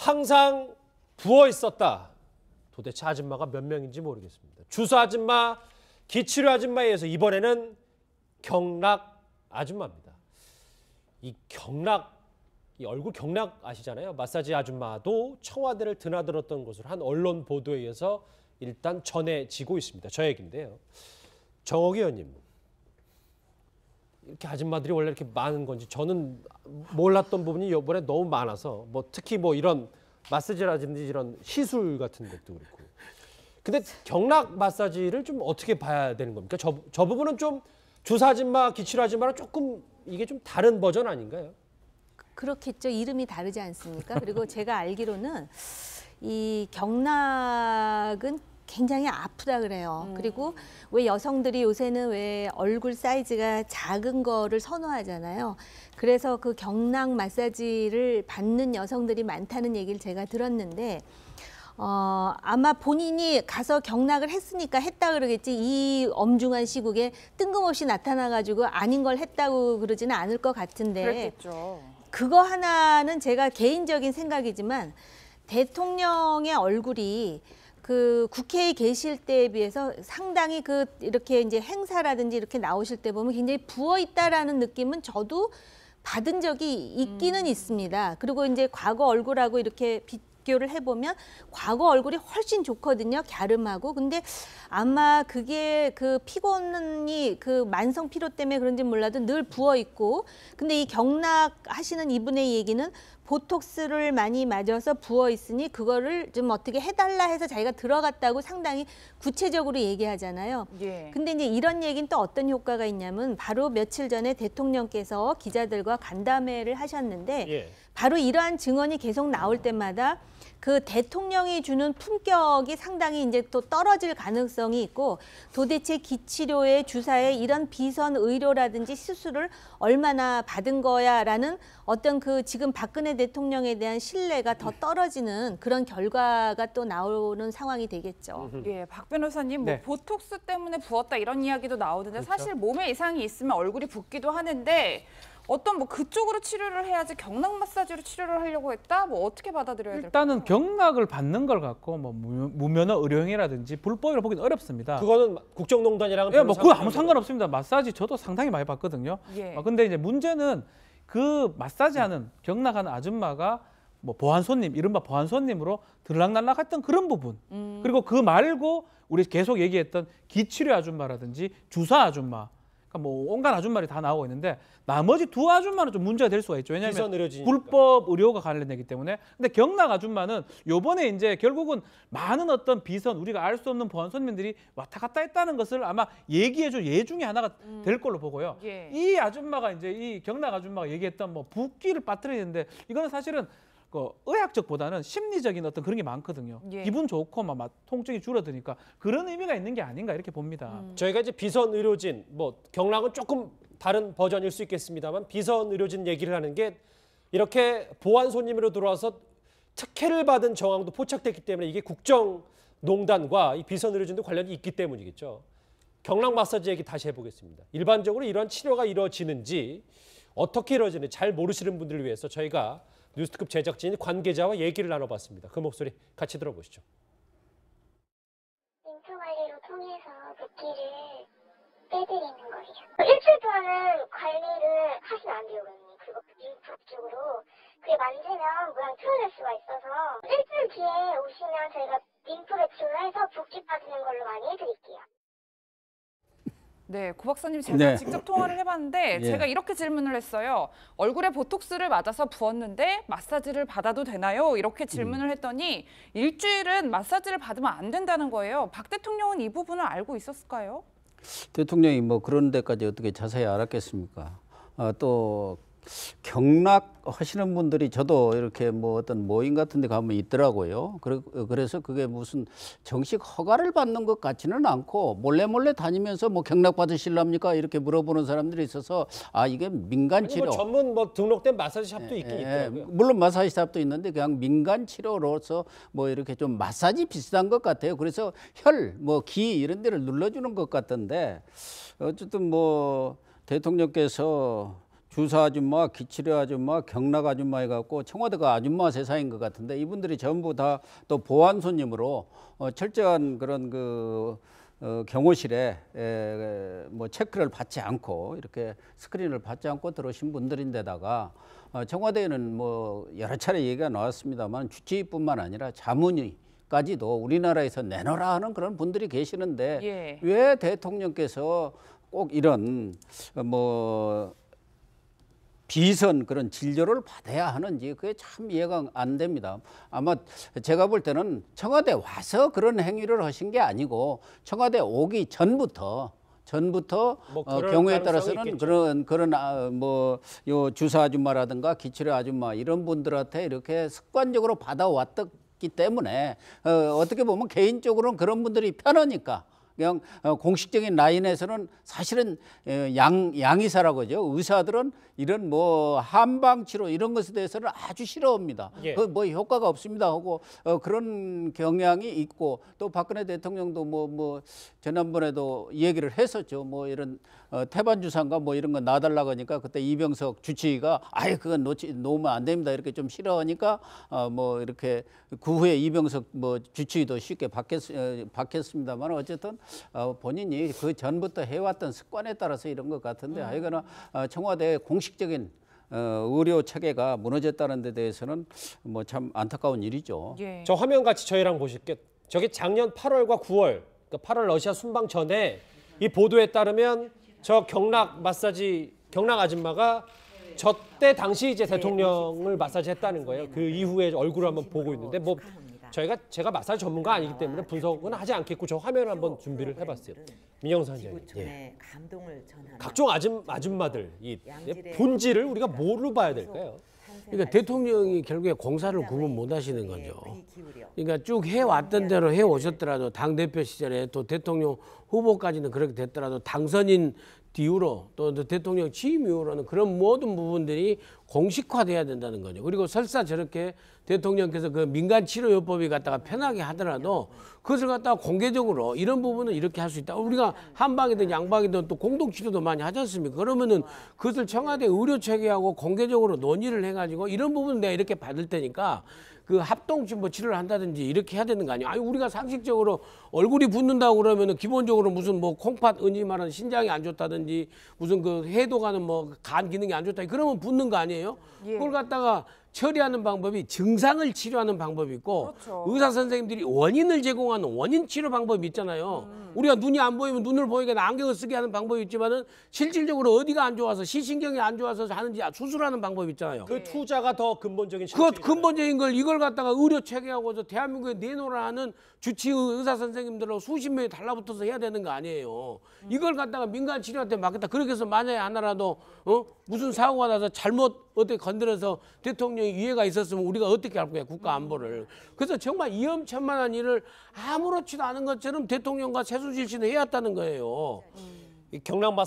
항상 부어 있었다. 도대체 아줌마가 몇 명인지 모르겠습니다. 주사 아줌마, 기치료 아줌마에 의해서 이번에는 경락 아줌마입니다. 이 경락, 이 얼굴 경락 아시잖아요. 마사지 아줌마도 청와대를 드나들었던 것으로 한 언론 보도에 의해서 일단 전해지고 있습니다. 저 얘기인데요. 정옥 의원님, 이렇게 아줌마들이 원래 이렇게 많은 건지 저는 몰랐던 부분이 이번에 너무 많아서 뭐 특히 뭐 이런 마사지라든지 이런 시술 같은 것도 그렇고. 근데 경락 마사지를 좀 어떻게 봐야 되는 겁니까? 저 부분은 좀 주사 아줌마, 기치료 아줌마랑 조금 이게 좀 다른 버전 아닌가요? 그렇겠죠. 이름이 다르지 않습니까? 그리고 제가 알기로는 이 경락은 굉장히 아프다 그래요. 그리고 왜 여성들이 요새는 왜 얼굴 사이즈가 작은 거를 선호하잖아요. 그래서 그 경락 마사지를 받는 여성들이 많다는 얘기를 제가 들었는데 아마 본인이 가서 경락을 했으니까 했다 그러겠지 이 엄중한 시국에 뜬금없이 나타나가지고 아닌 걸 했다고 그러지는 않을 것 같은데 그랬겠죠. 그거 하나는 제가 개인적인 생각이지만 대통령의 얼굴이 그 국회에 계실 때에 비해서 상당히 그 이렇게 이제 행사라든지 이렇게 나오실 때 보면 굉장히 부어 있다라는 느낌은 저도 받은 적이 있기는 있습니다. 그리고 이제 과거 얼굴하고 이렇게 비교를 해보면 과거 얼굴이 훨씬 좋거든요. 갸름하고. 근데 아마 그게 그 피곤이 그 만성 피로 때문에 그런지 몰라도 늘 부어 있고 근데 이 경락 하시는 이분의 얘기는 보톡스를 많이 맞아서 부어 있으니 그거를 좀 어떻게 해달라 해서 자기가 들어갔다고 상당히 구체적으로 얘기하잖아요. 예. 근데 이제 이런 얘기는 또 어떤 효과가 있냐면 바로 며칠 전에 대통령께서 기자들과 간담회를 하셨는데 예. 바로 이러한 증언이 계속 나올 때마다 그 대통령이 주는 품격이 상당히 이제 또 떨어질 가능성이 있고 도대체 기치료에 주사에 이런 비선 의료라든지 시술을 얼마나 받은 거야라는 어떤 그 지금 박근혜 대통령에 대한 신뢰가 더 떨어지는 그런 결과가 또 나오는 상황이 되겠죠. 예, 박 변호사님 네. 뭐 보톡스 때문에 부었다 이런 이야기도 나오는데 그렇죠. 사실 몸에 이상이 있으면 얼굴이 붓기도 하는데 어떤 뭐 그쪽으로 치료를 해야지 경락 마사지로 치료를 하려고 했다? 뭐 어떻게 받아들여야 될까요? 일단은 경락을 받는 걸 갖고 뭐 무면허 의료행위라든지 불법이라고 보기는 어렵습니다. 그거는 국정농단이랑은 예, 뭐 그거 아무 상관없는 상관없습니다. 마사지 저도 상당히 많이 받거든요. 예. 근데 이제 문제는 그 마사지하는 경락하는 아줌마가 뭐 보안 손님, 이른바 보안 손님으로 들락날락했던 그런 부분. 그리고 그 말고 우리 계속 얘기했던 기치료 아줌마라든지 주사 아줌마. 그러니까 뭐 온갖 아줌마들이 다 나오고 있는데 나머지 두 아줌마는 좀 문제가 될 수가 있죠. 왜냐하면 비선 의료진이니까. 불법 의료가 관련되기 때문에. 근데 경락 아줌마는 요번에 이제 결국은 많은 어떤 비선 우리가 알 수 없는 보안 손님들이 왔다 갔다 했다는 것을 아마 얘기해줄 예 중에 하나가 될 걸로 보고요. 예. 이 아줌마가 이제 이 경락 아줌마가 얘기했던 뭐 붓기를 빠뜨리는데 이거는 사실은 그 의학적보다는 심리적인 어떤 그런 게 많거든요. 예. 기분 좋고 막 통증이 줄어드니까 그런 의미가 있는 게 아닌가 이렇게 봅니다. 저희가 이제 비선 의료진, 뭐 경락은 조금 다른 버전일 수 있겠습니다만 비선 의료진 얘기를 하는 게 이렇게 보안 손님으로 들어와서 특혜를 받은 정황도 포착됐기 때문에 이게 국정농단과 이 비선 의료진도 관련이 있기 때문이겠죠. 경락 마사지 얘기 다시 해보겠습니다. 일반적으로 이런 치료가 이루어지는지 어떻게 이루어지는지 잘 모르시는 분들을 위해서 저희가 뉴스특급 제작진이 관계자와 얘기를 나눠봤습니다. 그 목소리 같이 들어보시죠. 림프 관리로 통해서 붓기를 빼드리는 거예요. 일주일 동안은 관리를 하시면 안 돼요, 고객님. 그리고 림프 쪽으로 그게 만지면 모양이 틀어질 수가 있어서 일주일 뒤에 오시면 저희가 림프 배출을 해서 붓기 빠지는 걸로 많이 해드릴게요. 네, 고 박사님 제가 네. 직접 통화를 해봤는데 예. 제가 이렇게 질문을 했어요. 얼굴에 보톡스를 맞아서 부었는데 마사지를 받아도 되나요? 이렇게 질문을 했더니 일주일은 마사지를 받으면 안 된다는 거예요. 박 대통령은 이 부분을 알고 있었을까요? 대통령이 뭐 그런 데까지 어떻게 자세히 알았겠습니까? 또 경락 하시는 분들이 저도 이렇게 뭐 어떤 모임 같은 데 가면 있더라고요. 그래서 그게 무슨 정식 허가를 받는 것 같지는 않고 몰래 다니면서 뭐 경락 받으실랍니까? 이렇게 물어보는 사람들이 있어서 이게 민간 치료. 뭐 전문 뭐 등록된 마사지 샵도 있긴 있더라고요. 물론 마사지 샵도 있는데 그냥 민간 치료로서 뭐 이렇게 좀 마사지 비슷한 것 같아요. 그래서 혈, 뭐 기 이런 데를 눌러주는 것 같던데 어쨌든 뭐 대통령께서 주사 아줌마, 기치료 아줌마, 경락 아줌마 해갖고 청와대가 아줌마 세상인 것 같은데 이분들이 전부 다 또 보안 손님으로 철저한 그런 그 경호실에 뭐 체크를 받지 않고 이렇게 스크린을 받지 않고 들어오신 분들인데다가 청와대에는 뭐 여러 차례 얘기가 나왔습니다만 주치의뿐만 아니라 자문의까지도 우리나라에서 내놓으라 하는 그런 분들이 계시는데 예. 왜 대통령께서 꼭 이런 뭐 비선 그런 진료를 받아야 하는지 그게 참 이해가 안 됩니다. 아마 제가 볼 때는 청와대 와서 그런 행위를 하신 게 아니고 청와대 오기 전부터 뭐 그럴 경우에 가능성이 따라서는 있겠죠. 그런 뭐 요 주사 아줌마라든가 기치료 아줌마 이런 분들한테 이렇게 습관적으로 받아왔기 때문에 어떻게 보면 개인적으로는 그런 분들이 편하니까. 그냥 공식적인 라인에서는 사실은 양의사라고 하죠. 의사들은 이런 뭐 한방 치료 이런 것에 대해서는 아주 싫어합니다. 예. 뭐 효과가 없습니다 하고 그런 경향이 있고 또 박근혜 대통령도 뭐 지난번에도 얘기를 했었죠. 뭐 이런 태반 주사인가 뭐 이런 거 놔달라고 하니까 그때 이병석 주치의가 아예 그건 놓으면 안 됩니다 이렇게 좀 싫어하니까 뭐 이렇게 그 후에 이병석 뭐 주치의도 쉽게 받겠습니다만 어쨌든 본인이 그 전부터 해왔던 습관에 따라서 이런 것 같은데 하여간에 청와대의 공식적인 의료 체계가 무너졌다는 데 대해서는 뭐 참 안타까운 일이죠. 예. 저 화면 같이 저희랑 보실게요. 저게 작년 8월과 9월, 그러니까 8월 러시아 순방 전에 이 보도에 따르면 저 경락 아줌마가 저 때 당시 이제 대통령을 마사지했다는 거예요. 그 이후에 얼굴을 한번 보고 있는데 뭐 제가 마사지 전문가 아니기 때문에 분석은 하지 않겠고 저 화면을 한번 준비를 해봤어요. 민영 선생님. 예. 감동을 전하는 각종 아줌마들 이 본질을 우리가 뭐로 봐야 될까요? 그러니까 대통령이 결국에 공사를 구분 못 하시는 거죠. 그러니까 쭉 해왔던 대로 해오셨더라도 당대표 시절에 또 대통령 후보까지는 그렇게 됐더라도 당선인 이후로 또 대통령 취임 이후로는 그런 모든 부분들이 공식화돼야 된다는 거죠. 그리고 설사 저렇게 대통령께서 그 민간치료요법이 갖다가 편하게 하더라도 그것을 갖다가 공개적으로 이런 부분은 이렇게 할 수 있다. 우리가 한방이든 양방이든 또 공동치료도 많이 하지 않습니까? 그러면은 그것을 청와대 의료체계하고 공개적으로 논의를 해가지고 이런 부분은 내가 이렇게 받을 테니까 그 합동 뭐 치료를 한다든지 이렇게 해야 되는 거 아니에요? 아니 우리가 상식적으로 얼굴이 붓는다고 그러면은 기본적으로 무슨 뭐 콩팥 은이말은 신장이 안 좋다든지 무슨 그 해독하는 뭐 간 기능이 안 좋다 그러면 붓는 거 아니에요? 예. 그걸 갖다가 처리하는 방법이 증상을 치료하는 방법이 있고 그렇죠. 의사 선생님들이 원인을 제공하는 원인 치료 방법이 있잖아요. 우리가 눈이 안 보이면 눈을 보이게 안경을 쓰게 하는 방법이 있지만은 실질적으로 어디가 안 좋아서 시신경이 안 좋아서 하는지 수술하는 방법이 있잖아요. 그 투자가 더 근본적인 그것 실질이잖아요. 근본적인 걸 이걸 갖다가 의료 체계하고 대한민국에 내놓으라 하는 주치의 의사 선생님들하고 수십 명이 달라붙어서 해야 되는 거 아니에요. 이걸 갖다가 민간 치료한테 맡겼다. 그렇게 해서 만약에 하나라도 무슨 사고가 나서 잘못 어떻게 건드려서 대통령이 위해가 있었으면 우리가 어떻게 할 거야 국가 안보를. 그래서 정말 위험천만한 일을 아무렇지도 않은 것처럼 대통령과 최순실 씨는 해왔다는 거예요. 이 경락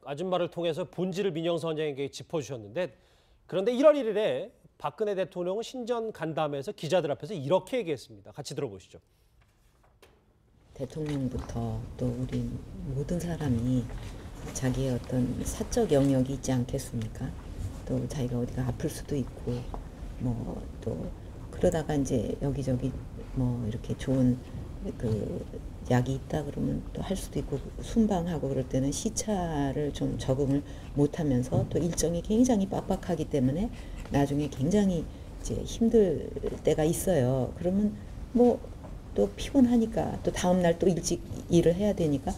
아줌마를 통해서 본질을 민영 선생에게 짚어주셨는데 그런데 1월 1일에 박근혜 대통령은 신전 간담회에서 기자들 앞에서 이렇게 얘기했습니다. 같이 들어보시죠. 대통령부터 또 우리 모든 사람이 자기의 어떤 사적 영역이 있지 않겠습니까? 또 자기가 어디가 아플 수도 있고 뭐 또 그러다가 이제 여기저기 뭐 이렇게 좋은 그 약이 있다 그러면 또 할 수도 있고 순방하고 그럴 때는 시차를 좀 적응을 못하면서 또 일정이 굉장히 빡빡하기 때문에 나중에 굉장히 이제 힘들 때가 있어요. 그러면 뭐 또 피곤하니까 또 다음 날 또 일찍 일을 해야 되니까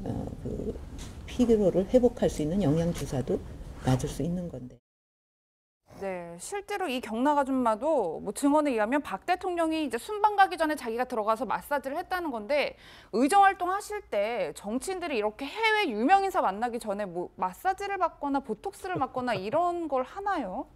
그 피로를 회복할 수 있는 영양 주사도 맞을 수 있는 건데. 네, 실제로 이 경락 아줌마도 뭐 증언에 의하면 박 대통령이 이제 순방 가기 전에 자기가 들어가서 마사지를 했다는 건데 의정 활동하실 때 정치인들이 이렇게 해외 유명 인사 만나기 전에 뭐 마사지를 받거나 보톡스를 맞거나 이런 걸 하나요?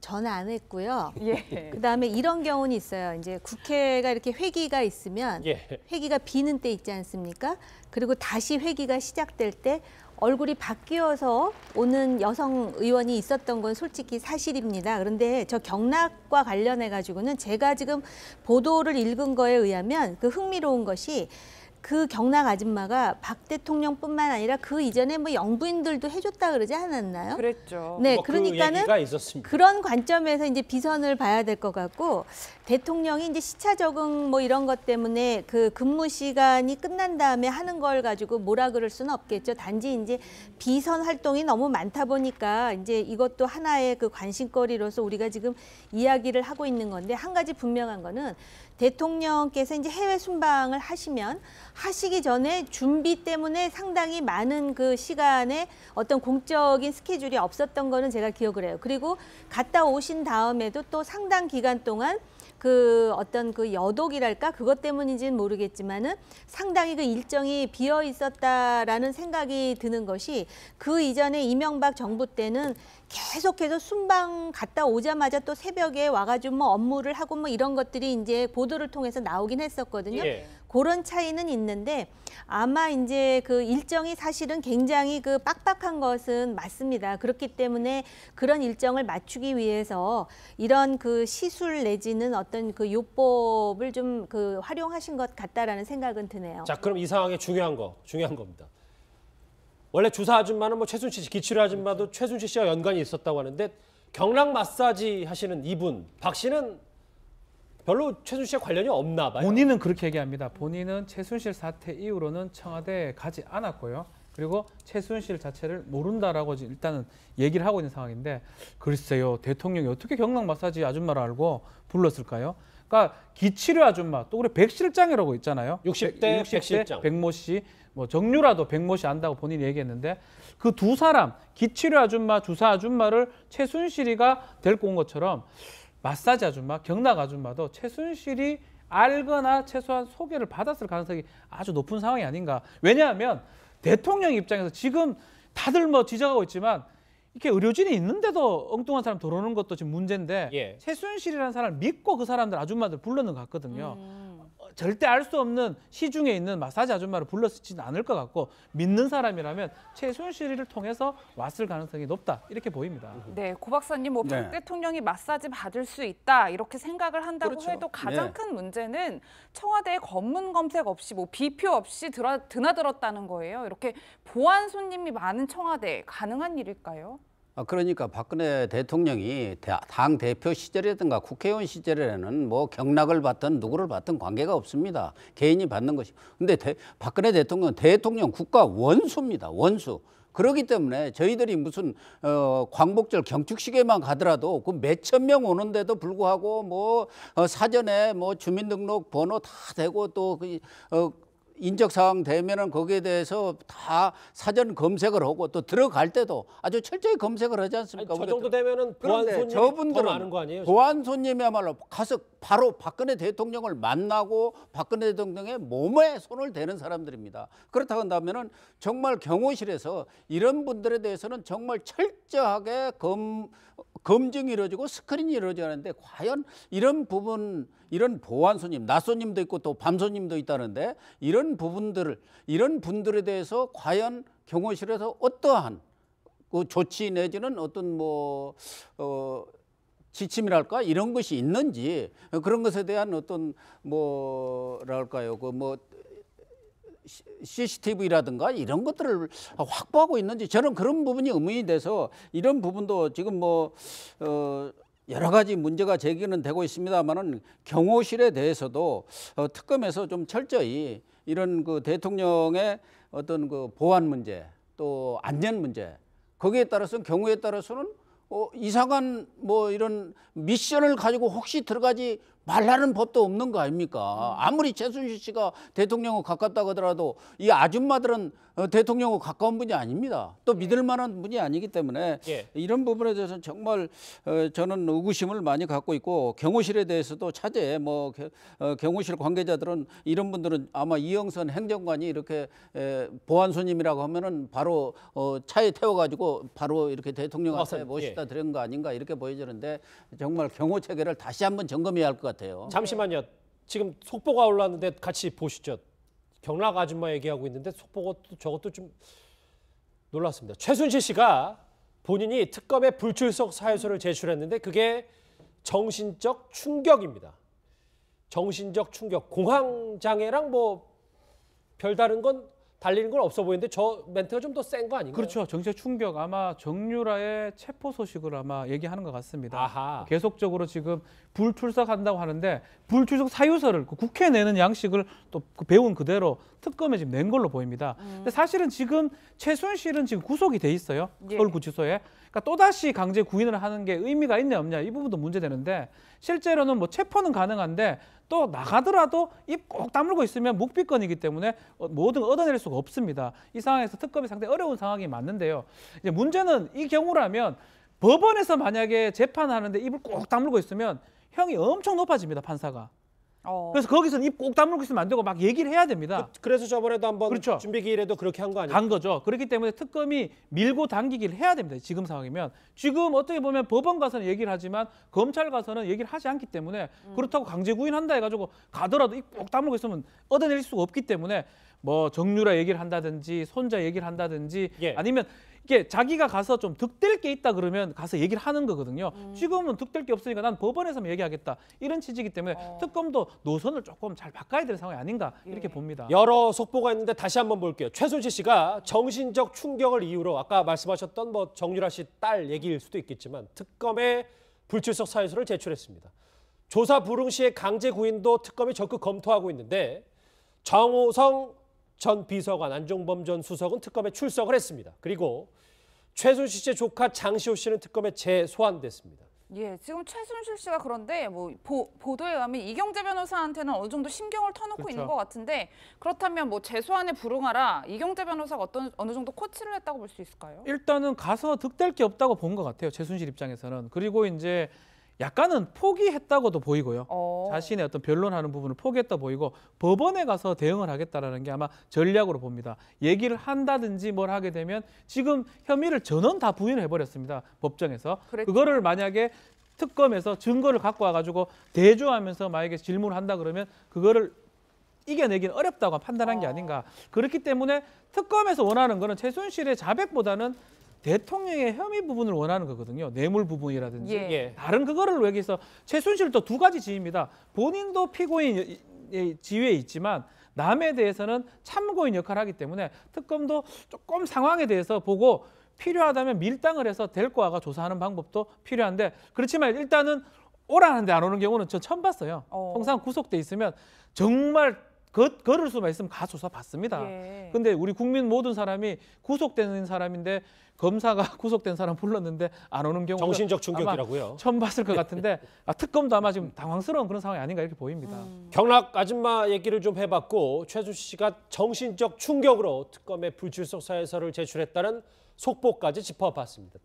저는 안 했고요. 예. 그다음에 이런 경우는 있어요. 이제 국회가 이렇게 회기가 있으면 예. 회기가 비는 때 있지 않습니까? 그리고 다시 회기가 시작될 때 얼굴이 바뀌어서 오는 여성 의원이 있었던 건 솔직히 사실입니다. 그런데 저 경락과 관련해 가지고는 제가 지금 보도를 읽은 거에 의하면 그 흥미로운 것이 그 경락 아줌마가 박 대통령뿐만 아니라 그 이전에 뭐 영부인들도 해줬다 그러지 않았나요? 그랬죠. 네, 뭐 그 그러니까는 얘기가 있었습니다. 그런 관점에서 이제 비선을 봐야 될 것 같고, 대통령이 이제 시차 적응 뭐 이런 것 때문에 그 근무 시간이 끝난 다음에 하는 걸 가지고 뭐라 그럴 수는 없겠죠. 단지 이제 비선 활동이 너무 많다 보니까 이제 이것도 하나의 그 관심거리로서 우리가 지금 이야기를 하고 있는 건데, 한 가지 분명한 거는 대통령께서 이제 해외 순방을 하시기 전에 준비 때문에 상당히 많은 그 시간에 어떤 공적인 스케줄이 없었던 거는 제가 기억을 해요. 그리고 갔다 오신 다음에도 또 상당 기간 동안 그 어떤 그 여독이랄까 그것 때문인지는 모르겠지만은 상당히 그 일정이 비어 있었다라는 생각이 드는 것이, 그 이전에 이명박 정부 때는 계속해서 순방 갔다 오자마자 또 새벽에 와가지고 뭐 업무를 하고 뭐 이런 것들이 이제 보도를 통해서 나오긴 했었거든요. 예. 그런 차이는 있는데, 아마 이제 그 일정이 사실은 굉장히 그 빡빡한 것은 맞습니다. 그렇기 때문에 그런 일정을 맞추기 위해서 이런 그 시술 내지는 어떤 그 요법을 좀 그 활용하신 것 같다라는 생각은 드네요. 자, 그럼 이 상황에 중요한 겁니다. 원래 주사 아줌마는 뭐 최순실 씨, 기치료 아줌마도 최순실 씨와 연관이 있었다고 하는데, 경락 마사지 하시는 이분 박 씨는 별로 최순실 씨와 관련이 없나 봐요. 본인은 그렇게 얘기합니다. 본인은 최순실 사태 이후로는 청와대에 가지 않았고요. 그리고 최순실 자체를 모른다라고 일단은 얘기를 하고 있는 상황인데, 글쎄요, 대통령이 어떻게 경락 마사지 아줌마를 알고 불렀을까요? 그러니까 기치료 아줌마, 또 우리 백 실장이라고 있잖아요. 60대 백 실장. 백모 씨, 뭐 정유라도 백모 씨 안다고 본인이 얘기했는데, 그 두 사람, 기치료 아줌마, 주사 아줌마를 최순실이가 데리고 온 것처럼 마사지 아줌마, 경락 아줌마도 최순실이 알거나 최소한 소개를 받았을 가능성이 아주 높은 상황이 아닌가. 왜냐하면 대통령 입장에서 지금 다들 뭐 지적하고 있지만, 이렇게 의료진이 있는데도 엉뚱한 사람 들어오는 것도 지금 문제인데, 예. 최순실이라는 사람을 믿고 그 사람들 아줌마들 불렀는 것 같거든요. 절대 알 수 없는 시중에 있는 마사지 아줌마를 불렀지는 않을 것 같고, 믿는 사람이라면 최순실을 통해서 왔을 가능성이 높다, 이렇게 보입니다. 네, 고 박사님, 뭐 박 네. 대통령이 마사지 받을 수 있다 이렇게 생각을 한다고 그렇죠. 해도 가장 네. 큰 문제는 청와대에 검문 검색 없이 뭐 비표 없이 드나들었다는 거예요. 이렇게 보안 손님이 많은 청와대 가능한 일일까요? 그러니까 박근혜 대통령이 당 대표 시절이라든가 국회의원 시절에는 뭐 경락을 받든 누구를 받든 관계가 없습니다. 개인이 받는 것이. 근데 박근혜 대통령 국가 원수입니다. 원수. 그렇기 때문에 저희들이 무슨 광복절 경축식에만 가더라도 그 몇천 명 오는데도 불구하고 뭐 사전에 뭐 주민등록 번호 다 대고 또 인적사항 되면은 거기에 대해서 다 사전 검색을 하고, 또 들어갈 때도 아주 철저히 검색을 하지 않습니까? 저 정도 되면은 보안 그런데 손님이 더 많은 거 아니에요? 보안 손님이야말로 가서 바로 박근혜 대통령을 만나고 박근혜 대통령의 몸에 손을 대는 사람들입니다. 그렇다고 한다면은 정말 경호실에서 이런 분들에 대해서는 정말 철저하게 검증이 이루어지고 스크린이 이루어져야 하는데, 과연 이런 부분, 이런 보안 손님, 낮 손님도 있고 또 밤 손님도 있다는데, 이런 분들에 대해서 과연 경호실에서 어떠한 그 조치 내지는 어떤 지침이랄까 이런 것이 있는지, 그런 것에 대한 어떤 뭐랄까요, CCTV라든가 이런 것들을 확보하고 있는지, 저는 그런 부분이 의문이 돼서, 이런 부분도 지금 여러 가지 문제가 제기는 되고 있습니다만은, 경호실에 대해서도 특검에서 좀 철저히 이런 그 대통령의 어떤 그 보안 문제, 또 안전 문제, 거기에 따라서는, 경우에 따라서는 이상한 뭐 이런 미션을 가지고 혹시 들어가지 말라는 법도 없는 거 아닙니까? 아무리 최순실 씨가 대통령과 가깝다고 하더라도 이 아줌마들은 대통령과 가까운 분이 아닙니다. 또 믿을 만한 분이 아니기 때문에 예. 이런 부분에 대해서는 정말 저는 의구심을 많이 갖고 있고, 경호실에 대해서도 차제에 경호실 관계자들은, 이런 분들은 아마 이영선 행정관이 이렇게 보안 손님이라고 하면은 바로 차에 태워가지고 바로 이렇게 대통령 앞에 모시다 드린 거 아닌가, 이렇게 보여지는데, 정말 경호 체계를 다시 한번 점검해야 할 것 같아요. 잠시만요. 지금 속보가 올랐는데 같이 보시죠. 경락 아줌마 얘기하고 있는데 저것도 좀 놀랐습니다. 최순실 씨가 본인이 특검에 불출석 사유서를 제출했는데, 그게 정신적 충격입니다. 정신적 충격, 공황장애랑 뭐 별다른 건 달리는 건 없어 보이는데 저 멘트가 좀 더 센 거 아닌가요? 그렇죠. 정치적 충격 아마 정유라의 체포 소식을 아마 얘기하는 것 같습니다. 아하. 계속적으로 지금 불출석한다고 하는데 불출석 사유서를 그 국회에 내는 양식을 또 그 배운 그대로 특검에 지금 낸 걸로 보입니다. 근데 사실은 지금 최순실은 지금 구속이 돼 있어요. 예. 서울구치소에. 그러니까 또다시 강제 구인을 하는 게 의미가 있냐 없냐 이 부분도 문제되는데 실제로는 뭐 체포는 가능한데 또 나가더라도 입 꼭 다물고 있으면 묵비권이기 때문에 뭐든 얻어낼 수가 없습니다. 이 상황에서 특검이 상당히 어려운 상황이 맞는데요. 이제 문제는 이 경우라면 법원에서 만약에 재판하는데 입을 꼭 다물고 있으면 형이 엄청 높아집니다, 판사가. 그래서 거기서는 입 꼭 다물고 있으면 안 되고 막 얘기를 해야 됩니다. 그래서 저번에도 한번 그렇죠. 준비기일에도 그렇게 한 거 아니에요? 간 거죠. 그렇기 때문에 특검이 밀고 당기기를 해야 됩니다. 지금 상황이면. 지금 어떻게 보면 법원 가서는 얘기를 하지만 검찰 가서는 얘기를 하지 않기 때문에 그렇다고 강제 구인한다 해가지고 가더라도 입 꼭 다물고 있으면 얻어낼 수가 없기 때문에 뭐 정유라 얘기를 한다든지 손자 얘기를 한다든지 예. 아니면 이게 자기가 가서 좀 득될 게 있다 그러면 가서 얘기를 하는 거거든요. 지금은 득될 게 없으니까 난 법원에서만 얘기하겠다. 이런 취지이기 때문에 특검도 노선을 조금 잘 바꿔야 될 상황이 아닌가 이렇게 봅니다. 여러 속보가 있는데 다시 한번 볼게요. 최순실 씨가 정신적 충격을 이유로 아까 말씀하셨던 뭐 정유라 씨 딸 얘기일 수도 있겠지만 특검에 불출석 사유서를 제출했습니다. 조사 불응 시의 강제 구인도 특검이 적극 검토하고 있는데 정호성 전 비서관, 안종범 전 수석은 특검에 출석을 했습니다. 그리고 최순실 씨의 조카 장시호 씨는 특검에 재소환됐습니다. 예, 지금 최순실 씨가 그런데 뭐 보도에 의하면 이경재 변호사한테는 어느 정도 신경을 터놓고 그렇죠. 있는 것 같은데 그렇다면 뭐 재소환에 불응하라 이경재 변호사가 어느 정도 코치를 했다고 볼 수 있을까요? 일단은 가서 득될 게 없다고 본 것 같아요. 최순실 입장에서는. 그리고 이제 약간은 포기했다고도 보이고요. 자신의 어떤 변론하는 부분을 포기했다 보이고 법원에 가서 대응을 하겠다라는 게 아마 전략으로 봅니다. 얘기를 한다든지 뭘 하게 되면 지금 혐의를 전원 다 부인을 해버렸습니다. 법정에서. 그랬죠. 그거를 만약에 특검에서 증거를 갖고 와가지고 대조하면서 만약에 질문을 한다 그러면 그거를 이겨내기는 어렵다고 판단한 게 아닌가. 그렇기 때문에 특검에서 원하는 거는 최순실의 자백보다는 대통령의 혐의 부분을 원하는 거거든요. 뇌물 부분이라든지 예. 다른 그거를 위해서 최순실도 두 가지 지위입니다. 본인도 피고인 지위에 있지만 남에 대해서는 참고인 역할을 하기 때문에 특검도 조금 상황에 대해서 보고 필요하다면 밀당을 해서 데리고 와가 조사하는 방법도 필요한데 그렇지만 일단은 오라는데 안 오는 경우는 저 처음 봤어요. 통상 구속돼 있으면 정말 걸을 수만 있으면 가 조사 받습니다. 예. 근데 우리 국민 모든 사람이 구속되는 사람인데 검사가 구속된 사람 불렀는데 안 오는 경우 정신적 충격이라고요. 처음 봤을 것 같은데 특검도 아마 지금 당황스러운 그런 상황이 아닌가 이렇게 보입니다. 경락 아줌마 얘기를 좀 해봤고 최순실 씨가 정신적 충격으로 특검에 불출석 사유서를 제출했다는 속보까지 짚어봤습니다.